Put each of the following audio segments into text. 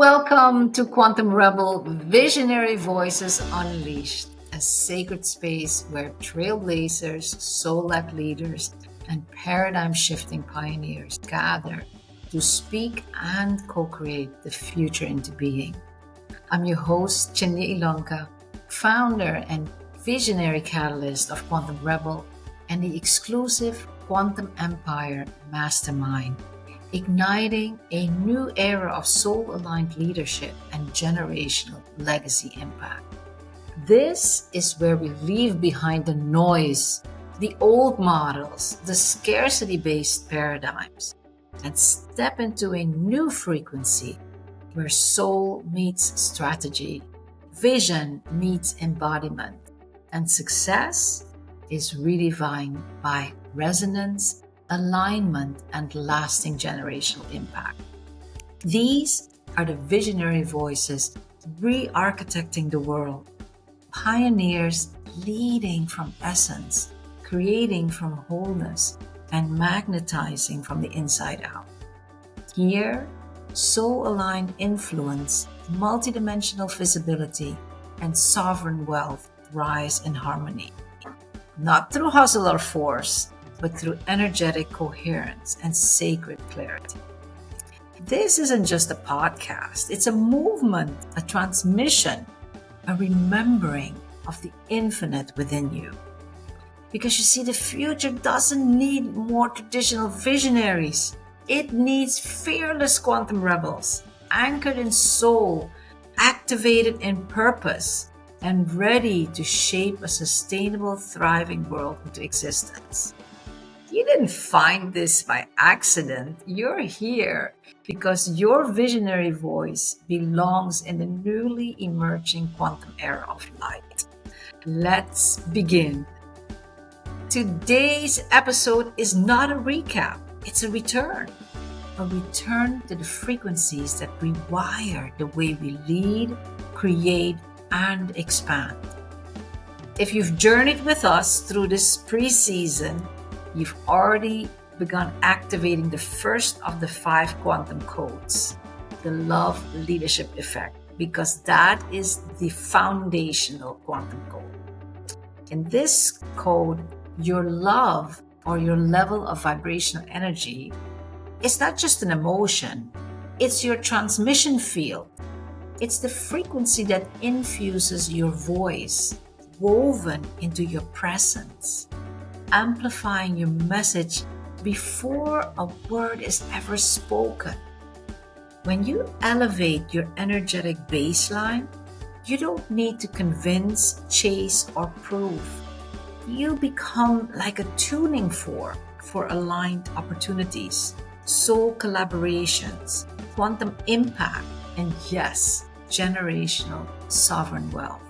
Welcome to Quantum Rebel Visionary Voices Unleashed, a sacred space where trailblazers, soul-led leaders, and paradigm-shifting pioneers gather to speak and co-create the future into being. I'm your host, CHINDIA ILONKA, founder and visionary catalyst of Quantum Rebel and the exclusive Quantum Empire Mastermind, igniting a new era of soul-aligned leadership and generational legacy impact. This is where we leave behind the noise, the old models, the scarcity-based paradigms, and step into a new frequency where soul meets strategy, vision meets embodiment, and success is redefined by resonance, alignment, and lasting generational impact. These are the visionary voices re-architecting the world, pioneers leading from essence, creating from wholeness, and magnetizing from the inside out. Here, soul-aligned influence, multidimensional visibility, and sovereign wealth rise in harmony, not through hustle or force, but through energetic coherence and sacred clarity. This isn't just a podcast, it's a movement, a transmission, a remembering of the infinite within you. Because you see, the future doesn't need more traditional visionaries. It needs fearless quantum rebels, anchored in soul, activated in purpose, and ready to shape a sustainable, thriving world into existence. You didn't find this by accident. You're here because your visionary voice belongs in the newly emerging quantum era of light. Let's begin. Today's episode is not a recap, it's a return. A return to the frequencies that rewire the way we lead, create, and expand. If you've journeyed with us through this pre-season, you've already begun activating the first of the 5 quantum codes, the love leadership effect, because that is the foundational quantum code. In this code, your love or your level of vibrational energy is not just an emotion, it's your transmission field. It's the frequency that infuses your voice, woven into your presence, amplifying your message before a word is ever spoken. When you elevate your energetic baseline, you don't need to convince, chase, or prove. You become like a tuning fork for aligned opportunities, soul collaborations, quantum impact, and yes, generational sovereign wealth.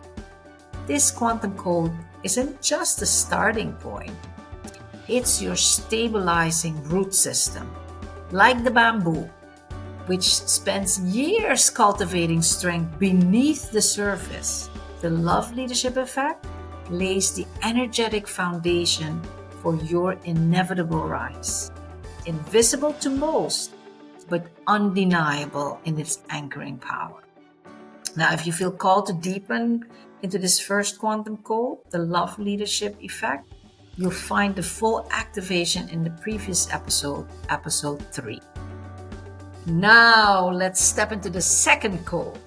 This quantum code isn't just a starting point. It's your stabilizing root system, like the bamboo, which spends years cultivating strength beneath the surface. The love leadership effect lays the energetic foundation for your inevitable rise. Invisible to most, but undeniable in its anchoring power. Now, if you feel called to deepen into this first quantum code, the love leadership effect, you'll find the full activation in the previous episode, episode 3. Now, let's step into the second code,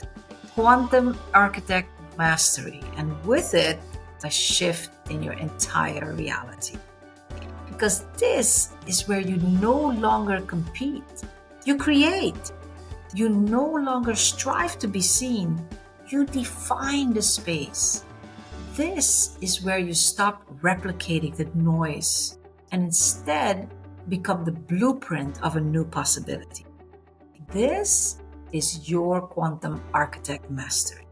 Quantum Architect Mastery, and with it, a shift in your entire reality. Because this is where you no longer compete, you create. You no longer strive to be seen, you define the space. This is where you stop replicating the noise and instead become the blueprint of a new possibility. This is your quantum architect mastery.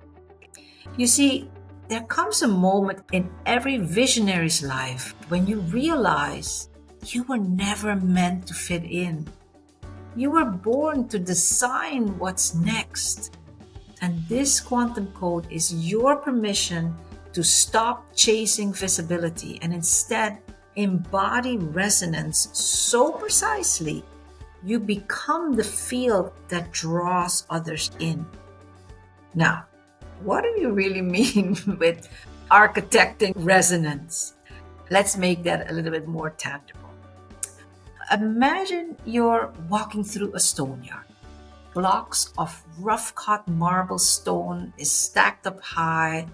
You see, there comes a moment in every visionary's life when you realize you were never meant to fit in. You were born to design what's next. And this quantum code is your permission to stop chasing visibility and instead embody resonance so precisely you become the field that draws others in. Now, what do you really mean with architecting resonance? Let's make that a little bit more tangible. Imagine you're walking through a stone yard. Blocks of rough-cut marble stone is stacked up high,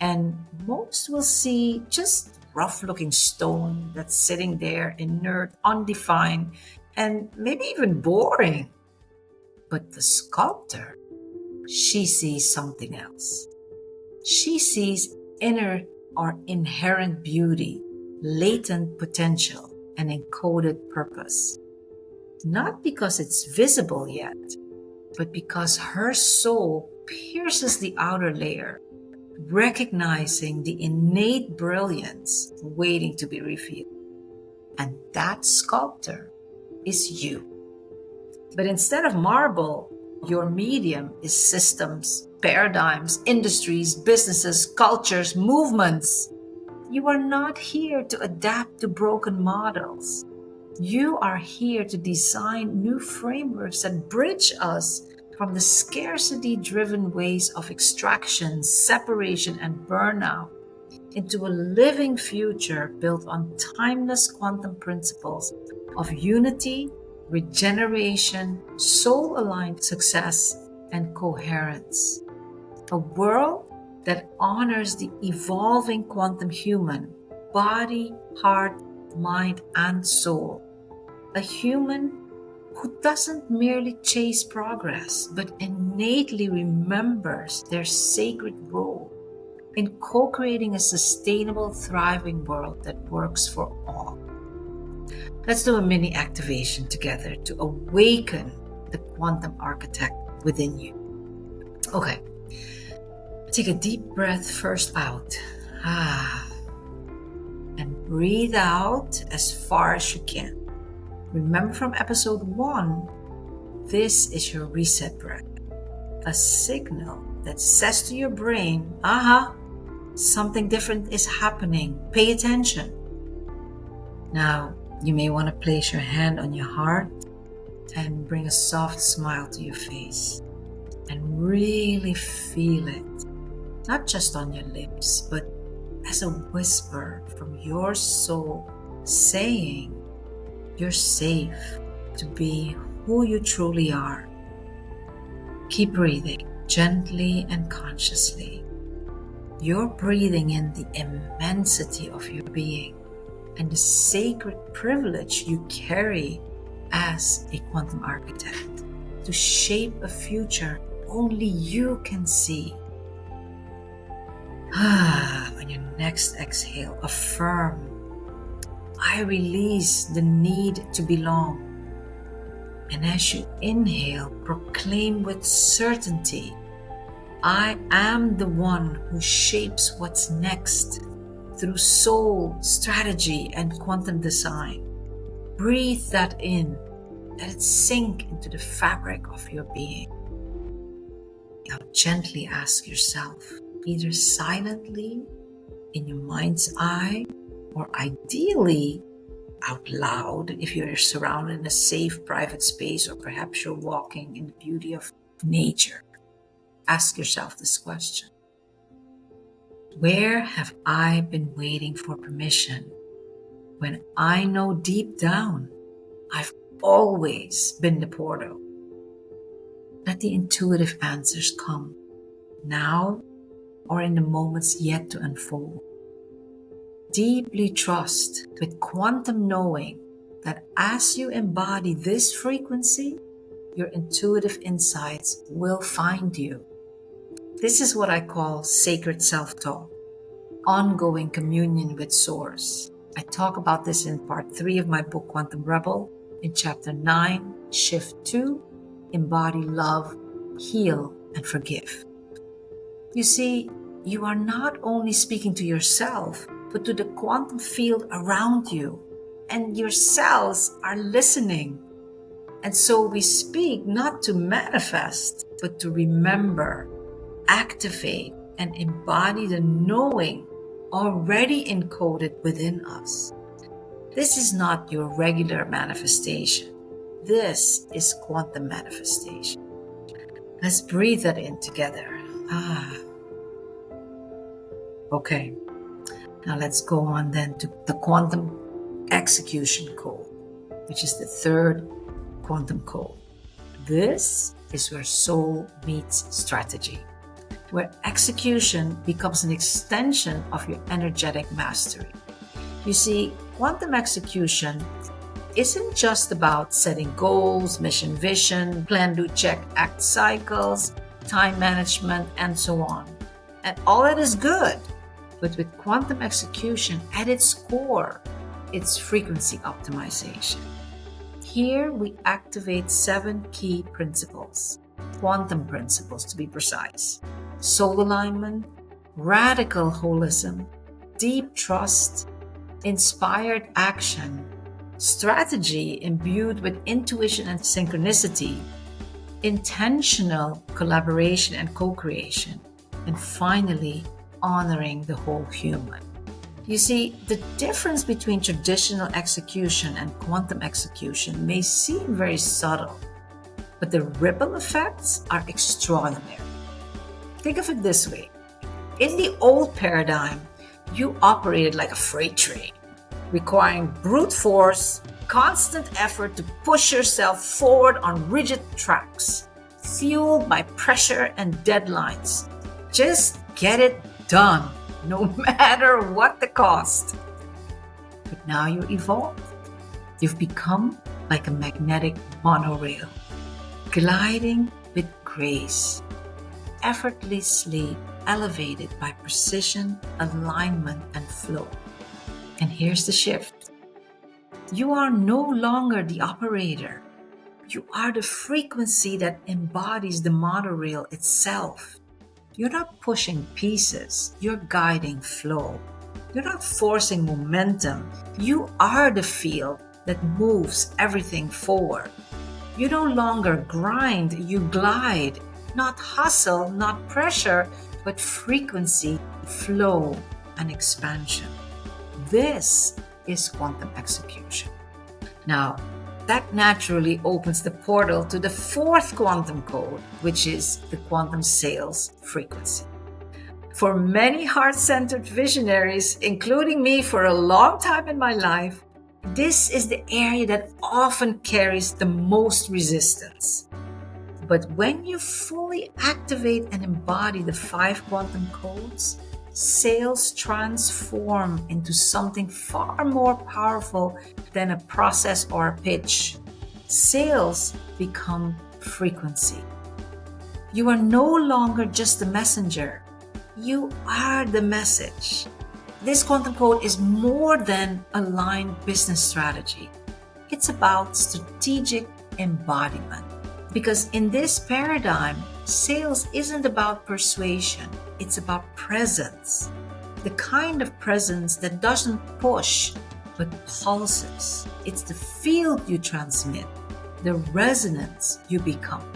and most will see just rough-looking stone that's sitting there inert, undefined, and maybe even boring. But the sculptor, she sees something else. She sees inner or inherent beauty, latent potential, and encoded purpose. Not because it's visible yet, but because her soul pierces the outer layer, recognizing the innate brilliance waiting to be revealed. And that sculptor is you. But instead of marble, your medium is systems, paradigms, industries, businesses, cultures, movements. You are not here to adapt to broken models. You are here to design new frameworks that bridge us from the scarcity-driven ways of extraction, separation, and burnout into a living future built on timeless quantum principles of unity, regeneration, soul-aligned success, and coherence. A world that honors the evolving quantum human, body, heart, mind, and soul. A human who doesn't merely chase progress, but innately remembers their sacred role in co-creating a sustainable, thriving world that works for all. Let's do a mini activation together to awaken the quantum architect within you. Okay. Take a deep breath first out. And breathe out as far as you can. Remember from episode 1, this is your reset breath. A signal that says to your brain, something different is happening. Pay attention. Now, you may want to place your hand on your heart and bring a soft smile to your face. And really feel it. Not just on your lips, but as a whisper from your soul saying, you're safe to be who you truly are. Keep breathing gently and consciously. You're breathing in the immensity of your being and the sacred privilege you carry as a quantum architect to shape a future only you can see. On your next exhale, affirm, I release the need to belong. And as you inhale, proclaim with certainty, I am the one who shapes what's next through soul, strategy, and quantum design. Breathe that in. Let it sink into the fabric of your being. Now gently ask yourself, either silently, in your mind's eye, or ideally out loud if you're surrounded in a safe private space, or perhaps you're walking in the beauty of nature. Ask yourself this question. Where have I been waiting for permission when I know deep down I've always been the portal? Let the intuitive answers come now or in the moments yet to unfold. Deeply trust with quantum knowing that as you embody this frequency, your intuitive insights will find you. This is what I call sacred self-talk, ongoing communion with Source. I talk about this in part 3 of my book, Quantum Rebel, in chapter 9, Shift 2, Embody Love, Heal, and Forgive. You see, you are not only speaking to yourself, but to the quantum field around you, and your cells are listening. And so we speak not to manifest, but to remember, activate, and embody the knowing already encoded within us. This is not your regular manifestation. This is quantum manifestation. Let's breathe that in together. Okay. Now let's go on then to the quantum execution code, which is the third quantum code. This is where soul meets strategy, where execution becomes an extension of your energetic mastery. You see, quantum execution isn't just about setting goals, mission, vision, plan, do, check, act cycles, time management, and so on. And all that is good. But with quantum execution at its core, it's frequency optimization. Here we activate 7 key principles, quantum principles to be precise: soul alignment, radical holism, deep trust, inspired action, strategy imbued with intuition and synchronicity, intentional collaboration and co-creation, and finally, honoring the whole human. You see, the difference between traditional execution and quantum execution may seem very subtle, but the ripple effects are extraordinary. Think of it this way. In the old paradigm, you operated like a freight train, requiring brute force, constant effort to push yourself forward on rigid tracks, fueled by pressure and deadlines. Just get it done, no matter what the cost. But now you're evolved. You've become like a magnetic monorail, gliding with grace, effortlessly elevated by precision, alignment, and flow. And here's the shift. You are no longer the operator. You are the frequency that embodies the monorail itself. You're not pushing pieces, you're guiding flow. You're not forcing momentum. You are the field that moves everything forward. You no longer grind, you glide. Not hustle, not pressure, but frequency, flow, and expansion. This is quantum execution. Now, that naturally opens the portal to the fourth quantum code, which is the quantum sales frequency. For many heart-centered visionaries, including me for a long time in my life, this is the area that often carries the most resistance. But when you fully activate and embody the 5 quantum codes, sales transform into something far more powerful than a process or a pitch. Sales become frequency. You are no longer just a messenger. You are the message. This quantum code is more than aligned business strategy. It's about strategic embodiment. Because in this paradigm, sales isn't about persuasion, it's about presence. The kind of presence that doesn't push, but pulses. It's the field you transmit, the resonance you become.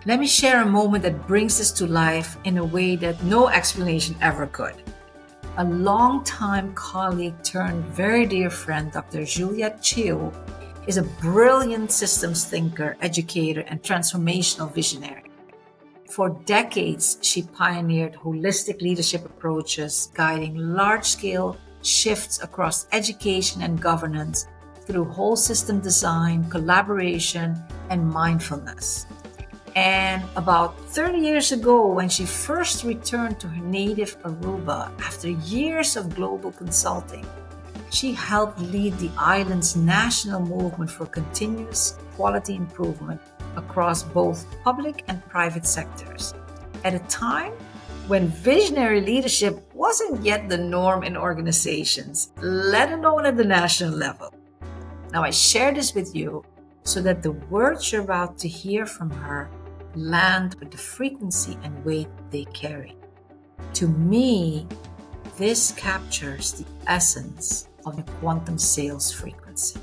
Let me share a moment that brings this to life in a way that no explanation ever could. A longtime colleague turned very dear friend, Dr. Juliet Chiu, is a brilliant systems thinker, educator, and transformational visionary. For decades, she pioneered holistic leadership approaches, guiding large-scale shifts across education and governance through whole system design, collaboration, and mindfulness. And about 30 years ago, when she first returned to her native Aruba after years of global consulting, she helped lead the island's national movement for continuous quality improvement across both public and private sectors, at a time when visionary leadership wasn't yet the norm in organizations, let alone at the national level. Now, I share this with you so that the words you're about to hear from her land with the frequency and weight they carry. To me, this captures the essence of the quantum sales frequency.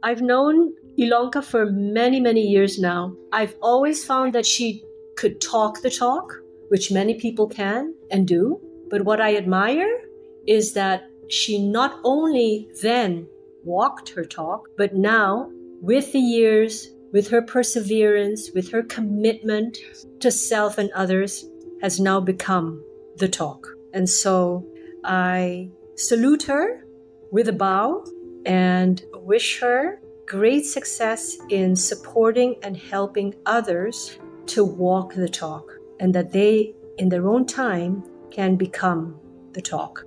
I've known ILONKA for many, many years now. I've always found that she could talk the talk, which many people can and do. But what I admire is that she not only then walked her talk, but now with the years, with her perseverance, with her commitment to self and others, has now become the talk. And so I salute her with a bow and wish her great success in supporting and helping others to walk the talk, and that they, in their own time, can become the talk.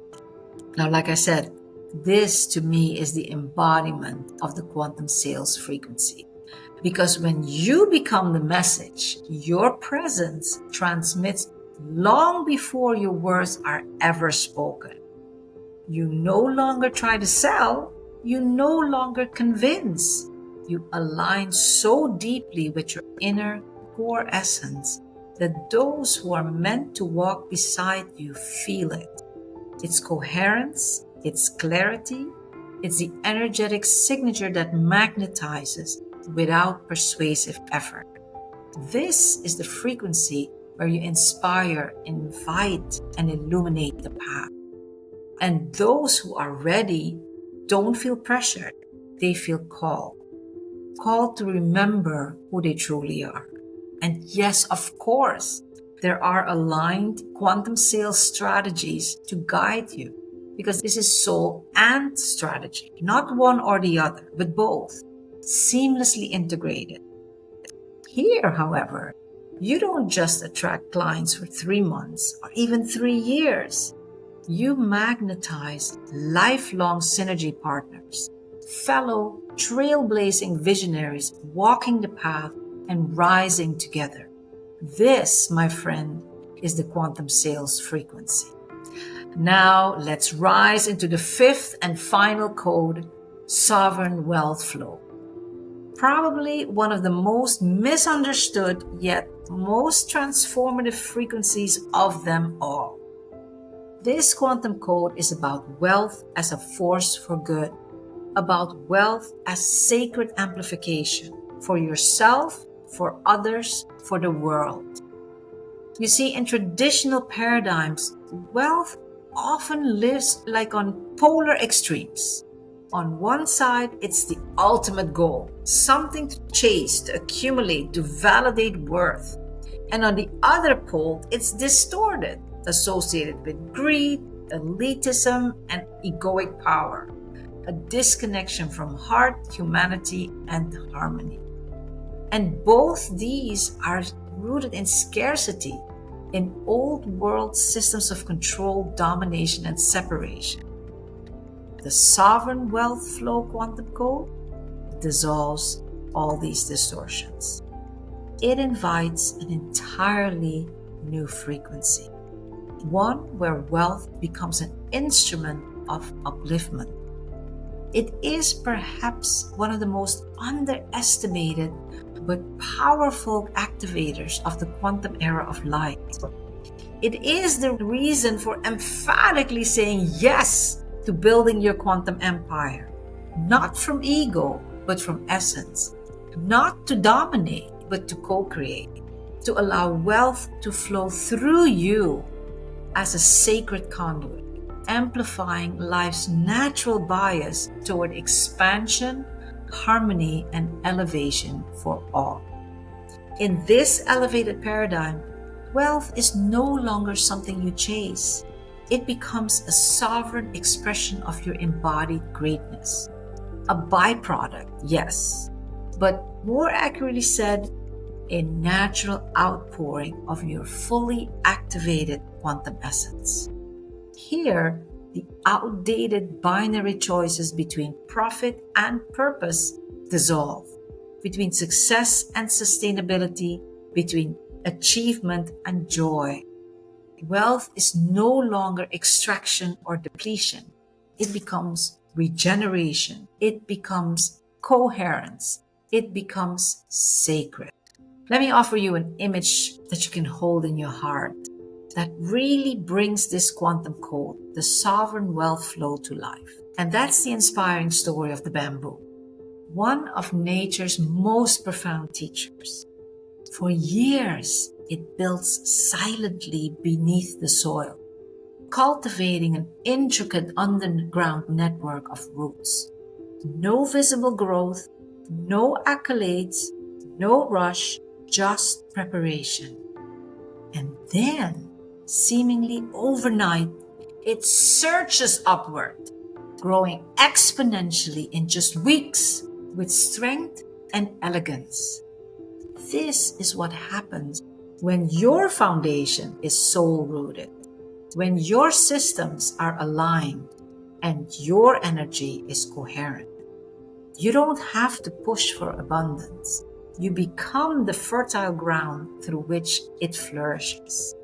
Now, like I said, this to me is the embodiment of the quantum sales frequency. Because when you become the message, your presence transmits long before your words are ever spoken. You no longer try to sell, you no longer convince. You align so deeply with your inner core essence that those who are meant to walk beside you feel it. It's coherence, it's clarity, it's the energetic signature that magnetizes without persuasive effort. This is the frequency where you inspire, invite, and illuminate the path. And those who are ready don't feel pressured, they feel called. Called to remember who they truly are. And yes, of course, there are aligned quantum sales strategies to guide you, because this is soul and strategy, not one or the other, but both, seamlessly integrated. Here, however, you don't just attract clients for 3 months or even 3 years. You magnetize lifelong synergy partners, fellow trailblazing visionaries walking the path and rising together. This, my friend, is the quantum sales frequency. Now, let's rise into the fifth and final code, sovereign wealth flow. Probably one of the most misunderstood yet most transformative frequencies of them all. This quantum code is about wealth as a force for good, about wealth as sacred amplification for yourself, for others, for the world. You see, in traditional paradigms, wealth often lives like on polar extremes. On one side, it's the ultimate goal, something to chase, to accumulate, to validate worth. And on the other pole, it's distorted, associated with greed, elitism, and egoic power, a disconnection from heart, humanity, and harmony. And both these are rooted in scarcity, in old world systems of control, domination, and separation. The sovereign wealth flow quantum code dissolves all these distortions. It invites an entirely new frequency, one where wealth becomes an instrument of upliftment. It is perhaps one of the most underestimated but powerful activators of the quantum era of light. It is the reason for emphatically saying yes to building your quantum empire, not from ego, but from essence, not to dominate, but to co-create, to allow wealth to flow through you as a sacred conduit, amplifying life's natural bias toward expansion, harmony, and elevation for all. In this elevated paradigm, wealth is no longer something you chase. It becomes a sovereign expression of your embodied greatness. A byproduct, yes, but more accurately said, a natural outpouring of your fully activated quantum essence. Here, the outdated binary choices between profit and purpose dissolve, between success and sustainability, between achievement and joy. Wealth is no longer extraction or depletion. It becomes regeneration. It becomes coherence. It becomes sacred. Let me offer you an image that you can hold in your heart that really brings this quantum code, the sovereign wealth flow, to life. And that's the inspiring story of the bamboo, one of nature's most profound teachers. For years, it builds silently beneath the soil, cultivating an intricate underground network of roots. No visible growth, No accolades, no rush, just preparation. And then, seemingly overnight, it surges upward, growing exponentially in just weeks with strength and elegance. This is what happens when your foundation is soul-rooted, when your systems are aligned and your energy is coherent. You don't have to push for abundance. You become the fertile ground through which it flourishes.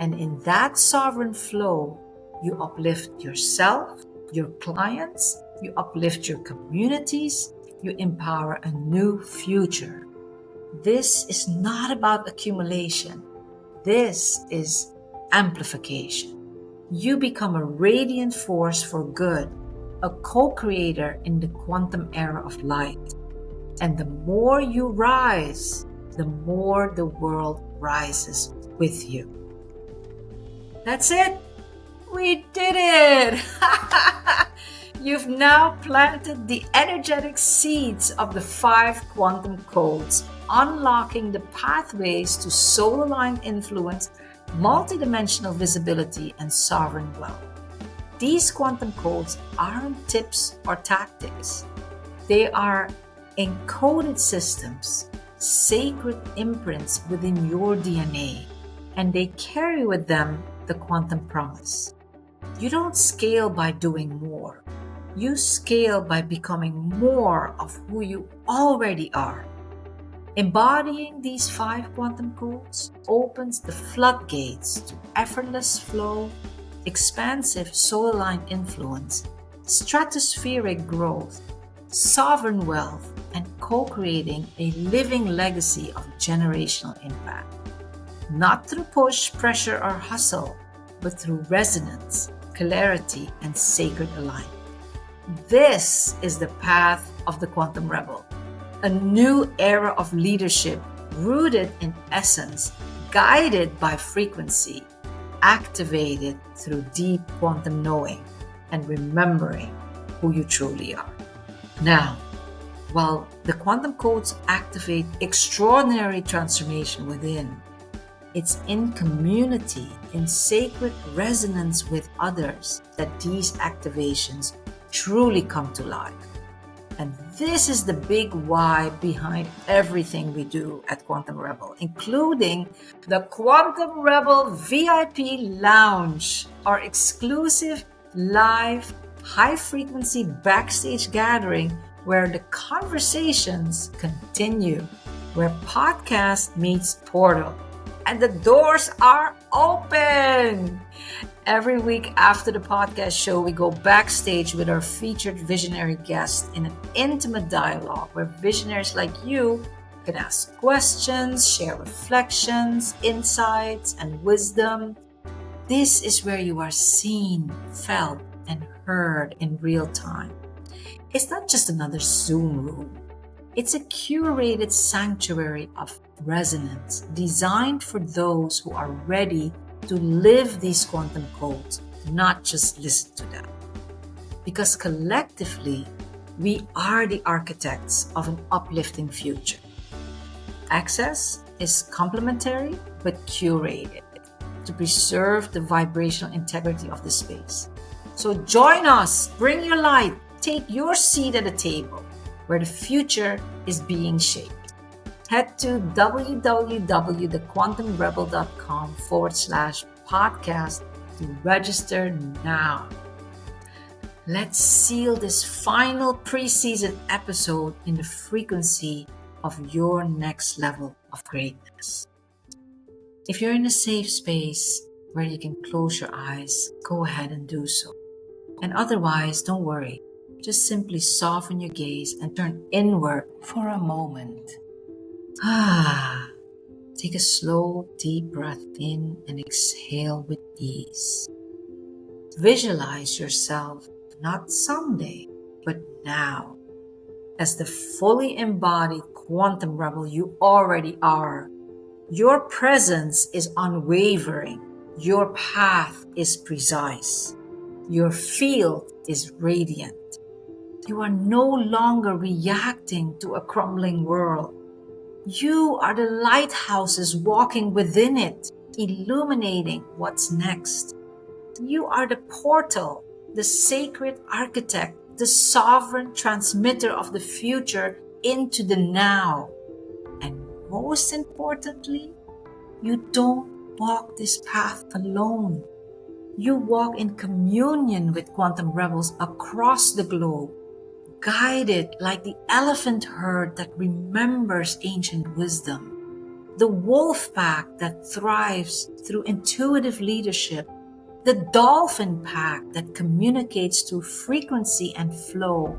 And in that sovereign flow, you uplift yourself, your clients, you uplift your communities, you empower a new future. This is not about accumulation. This is amplification. You become a radiant force for good, a co-creator in the quantum era of light. And the more you rise, the more the world rises with you. That's it. We did it. You've now planted the energetic seeds of the 5 quantum codes, unlocking the pathways to soul-aligned influence, multidimensional visibility, and sovereign wealth. These quantum codes aren't tips or tactics. They are encoded systems, sacred imprints within your DNA, and they carry with them the quantum promise. You don't scale by doing more. You scale by becoming more of who you already are. Embodying these 5 quantum codes opens the floodgates to effortless flow, expansive soul-aligned influence, stratospheric growth, sovereign wealth, and co-creating a living legacy of generational impact. Not through push, pressure, or hustle, but through resonance, clarity, and sacred alignment. This is the path of the Quantum Rebel, a new era of leadership rooted in essence, guided by frequency, activated through deep quantum knowing and remembering who you truly are. Now, while the quantum codes activate extraordinary transformation within, it's in community, in sacred resonance with others, that these activations truly come to life. And this is the big why behind everything we do at Quantum Rebel, including the Quantum Rebel VIP Lounge, our exclusive live high-frequency backstage gathering where the conversations continue, where podcast meets portal, and the doors are open. Every week after the podcast show, we go backstage with our featured visionary guests in an intimate dialogue where visionaries like you can ask questions, share reflections, insights, and wisdom. This is where you are seen, felt, and heard in real time. It's not just another Zoom room. It's a curated sanctuary of resonance designed for those who are ready to live these quantum codes, not just listen to them. Because collectively, we are the architects of an uplifting future. Access is complimentary but curated to preserve the vibrational integrity of the space. So join us, bring your light, take your seat at the table where the future is being shaped. Head to www.thequantumrebel.com/podcast to register now. Let's seal this final pre-season episode in the frequency of your next level of greatness. If you're in a safe space where you can close your eyes, go ahead and do so. And otherwise, don't worry. Just simply soften your gaze and turn inward for a moment. Take a slow, deep breath in and exhale with ease. Visualize yourself not someday, but now, as the fully embodied quantum rebel you already are. Your presence is unwavering. Your path is precise. Your field is radiant. You are no longer reacting to a crumbling world. You are the lighthouses walking within it, illuminating what's next. You are the portal, the sacred architect, the sovereign transmitter of the future into the now. And most importantly, you don't walk this path alone. You walk in communion with quantum rebels across the globe, guided like the elephant herd that remembers ancient wisdom, the wolf pack that thrives through intuitive leadership, the dolphin pack that communicates through frequency and flow,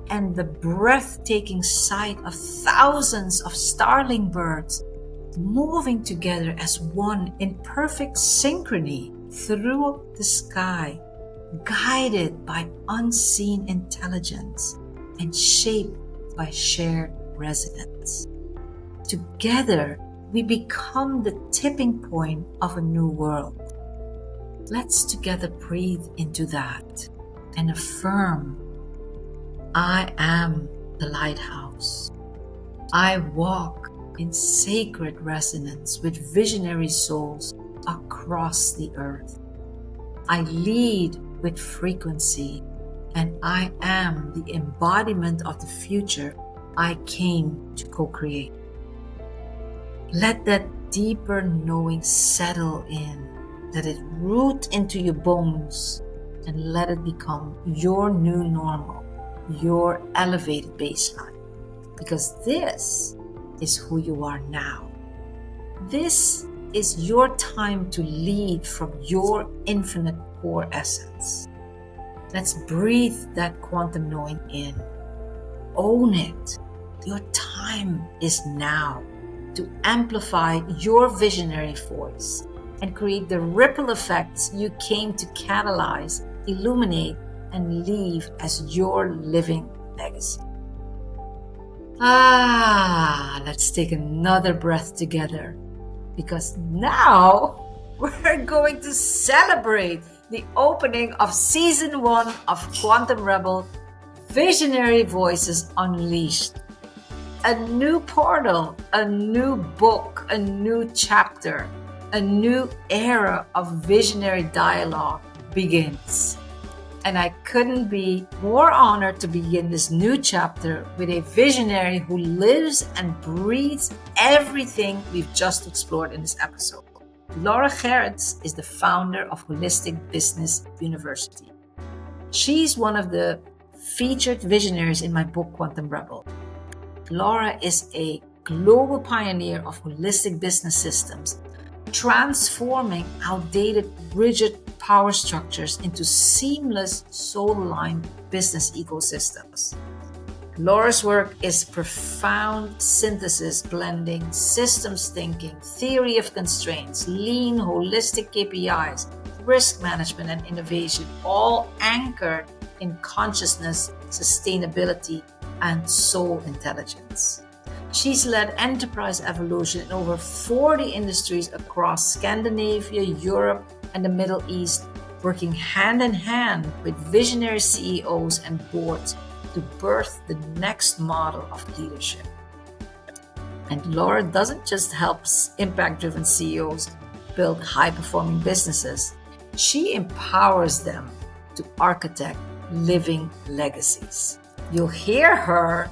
and the breathtaking sight of thousands of starling birds moving together as one in perfect synchrony through the sky, guided by unseen intelligence and shaped by shared resonance. Together, we become the tipping point of a new world. Let's together breathe into that and affirm, I am the lighthouse. I walk in sacred resonance with visionary souls across the earth. I lead with frequency, and I am the embodiment of the future I came to co-create. Let that deeper knowing settle in. Let it root into your bones and let it become your new normal, your elevated baseline. Because this is who you are now. This is your time to lead from your infinite core essence. Let's breathe that quantum knowing in. Own it. Your time is now to amplify your visionary voice and create the ripple effects you came to catalyze, illuminate, and leave as your living legacy. Let's take another breath together, because now we're going to celebrate the opening of Season 1 of Quantum Rebel Visionary Voices Unleashed. A new portal, a new book, a new chapter, a new era of visionary dialogue begins. And I couldn't be more honored to begin this new chapter with a visionary who lives and breathes everything we've just explored in this episode. Laura Gerrits is the founder of Holistic Business University. She's one of the featured visionaries in my book, Quantum Rebel. Laura is a global pioneer of holistic business systems, transforming outdated, rigid power structures into seamless, soul-aligned business ecosystems. Laura's work is profound synthesis blending systems thinking, theory of constraints, lean, holistic KPIs, risk management, and innovation, all anchored in consciousness, sustainability, and soul intelligence. She's led enterprise evolution in over 40 industries across Scandinavia, Europe, and the Middle East, working hand in hand with visionary CEOs and boards to birth the next model of leadership. And Laura doesn't just help impact-driven CEOs build high-performing businesses. She empowers them to architect living legacies. You'll hear her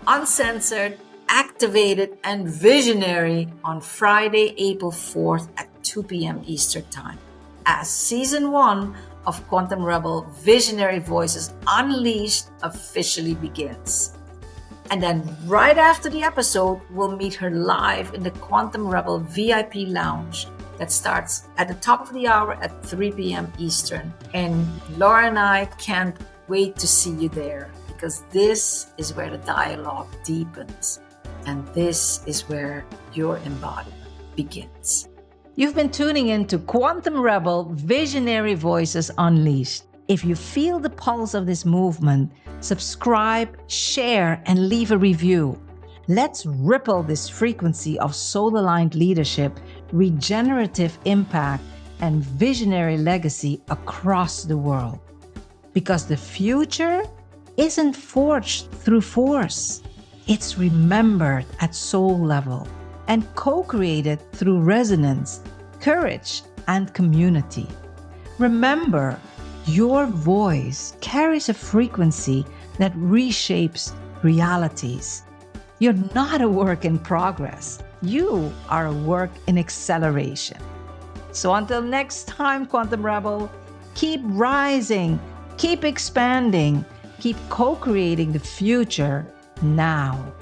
uncensored, activated, and visionary on Friday, April 4th at 2 p.m. Eastern Time as Season 1 of Quantum Rebel Visionary Voices Unleashed officially begins. And then right after the episode, we'll meet her live in the Quantum Rebel VIP Lounge that starts at the top of the hour at 3 p.m. Eastern. And Laura and I can't wait to see you there, because this is where the dialogue deepens. And this is where your embodiment begins. You've been tuning in to Quantum Rebel Visionary Voices Unleashed. If you feel the pulse of this movement, subscribe, share, and leave a review. Let's ripple this frequency of soul-aligned leadership, regenerative impact, and visionary legacy across the world. Because the future isn't forged through force. It's remembered at soul level and co-created through resonance, courage, and community. Remember, your voice carries a frequency that reshapes realities. You're not a work in progress. You are a work in acceleration. So until next time, Quantum Rebel, keep rising, keep expanding, keep co-creating the future now.